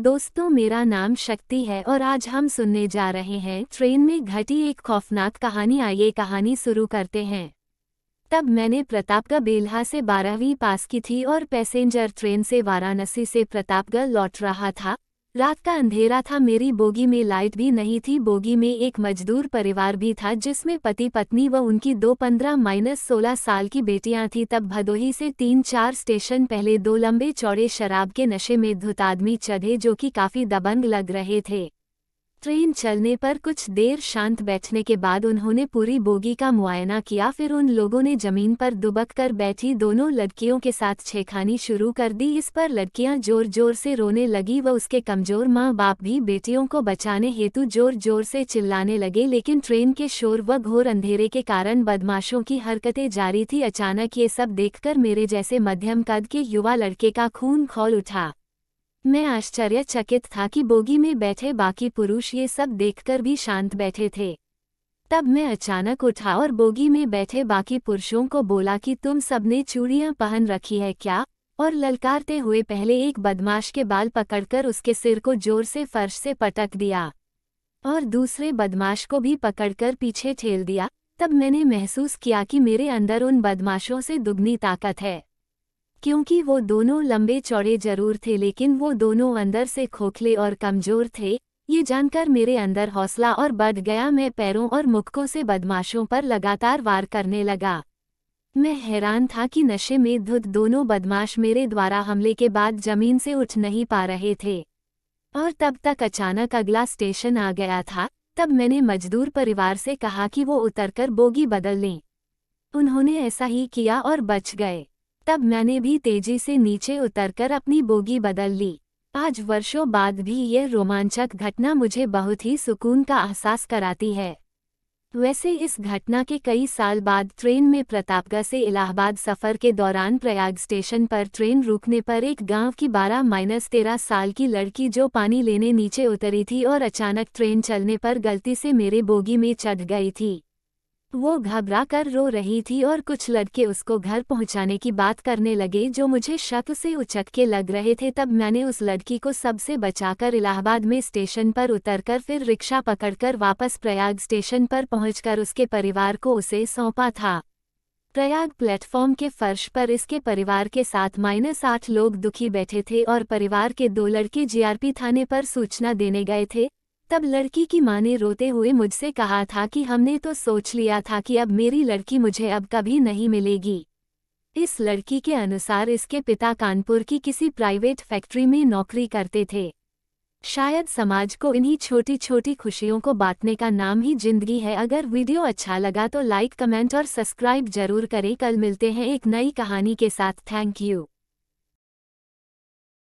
दोस्तों, मेरा नाम शक्ति है और आज हम सुनने जा रहे हैं ट्रेन में घटी एक खौफनाक कहानी। आइए कहानी शुरू करते हैं। तब मैंने प्रतापगढ़ बेल्हा से 12वीं पास की थी और पैसेंजर ट्रेन से वाराणसी से प्रतापगढ़ लौट रहा था। रात का अंधेरा था। मेरी बोगी में लाइट भी नहीं थी। बोगी में एक मजदूर परिवार भी था जिसमें पति पत्नी व उनकी 15-16 साल की बेटियां थीं। तब भदोही से 3-4 स्टेशन पहले 2 लंबे चौड़े शराब के नशे में धुत आदमी चढ़े जो कि काफी दबंग लग रहे थे। ट्रेन चलने पर कुछ देर शांत बैठने के बाद उन्होंने पूरी बोगी का मुआयना किया। फिर उन लोगों ने जमीन पर दुबक कर बैठी दोनों लड़कियों के साथ छेड़खानी शुरू कर दी। इस पर लड़कियां जोर जोर से रोने लगी व उसके कमजोर माँ बाप भी बेटियों को बचाने हेतु जोर जोर से चिल्लाने लगे। लेकिन ट्रेन के शोर व घोर अंधेरे के कारण बदमाशों की हरकतें जारी थी। अचानक ये सब देखकर मेरे जैसे मध्यम कद के युवा लड़के का खून खौल उठा। मैं आश्चर्यचकित था कि बोगी में बैठे बाकी पुरुष ये सब देखकर भी शांत बैठे थे। तब मैं अचानक उठा और बोगी में बैठे बाकी पुरुषों को बोला कि तुम सबने चूड़ियां पहन रखी है क्या? और ललकारते हुए पहले एक बदमाश के बाल पकड़कर उसके सिर को जोर से फर्श से पटक दिया और दूसरे बदमाश को भी पकड़कर पीछे ठेल दिया। तब मैंने महसूस किया कि मेरे अंदर उन बदमाशों से दुगनी ताकत है, क्योंकि वो दोनों लंबे चौड़े जरूर थे लेकिन वो दोनों अंदर से खोखले और कमजोर थे। ये जानकर मेरे अंदर हौसला और बढ़ गया। मैं पैरों और मुक्कों से बदमाशों पर लगातार वार करने लगा। मैं हैरान था कि नशे में धुत दोनों बदमाश मेरे द्वारा हमले के बाद जमीन से उठ नहीं पा रहे थे। और तब तक अचानक अगला स्टेशन आ गया था। तब मैंने मजदूर परिवार से कहा कि वो उतरकर बोगी बदल लें। उन्होंने ऐसा ही किया और बच गए। तब मैंने भी तेजी से नीचे उतरकर अपनी बोगी बदल ली। आज वर्षों बाद भी यह रोमांचक घटना मुझे बहुत ही सुकून का एहसास कराती है। वैसे इस घटना के कई साल बाद ट्रेन में प्रतापगढ़ से इलाहाबाद सफर के दौरान प्रयाग स्टेशन पर ट्रेन रुकने पर एक गांव की 12-13 साल की लड़की जो पानी लेने नीचे उतरी थी और अचानक ट्रेन चलने पर गलती से मेरे बोगी में चढ़ गई थी। वो घबरा कर रो रही थी और कुछ लड़के उसको घर पहुंचाने की बात करने लगे जो मुझे शक से उचटके लग रहे थे। तब मैंने उस लड़की को सबसे बचाकर इलाहाबाद में स्टेशन पर उतरकर फिर रिक्शा पकड़कर वापस प्रयाग स्टेशन पर पहुंचकर उसके परिवार को उसे सौंपा था। प्रयाग प्लेटफॉर्म के फर्श पर इसके परिवार के साथ -8 लोग दुखी बैठे थे और परिवार के 2 लड़के जीआरपी थाने पर सूचना देने गए थे। तब लड़की की मां ने रोते हुए मुझसे कहा था कि हमने तो सोच लिया था कि अब मेरी लड़की मुझे अब कभी नहीं मिलेगी। इस लड़की के अनुसार इसके पिता कानपुर की किसी प्राइवेट फैक्ट्री में नौकरी करते थे। शायद समाज को इन्हीं छोटी छोटी खुशियों को बांटने का नाम ही जिंदगी है। अगर वीडियो अच्छा लगा तो लाइक, कमेंट और सब्सक्राइब जरूर करें। कल मिलते हैं एक नई कहानी के साथ। Thank you.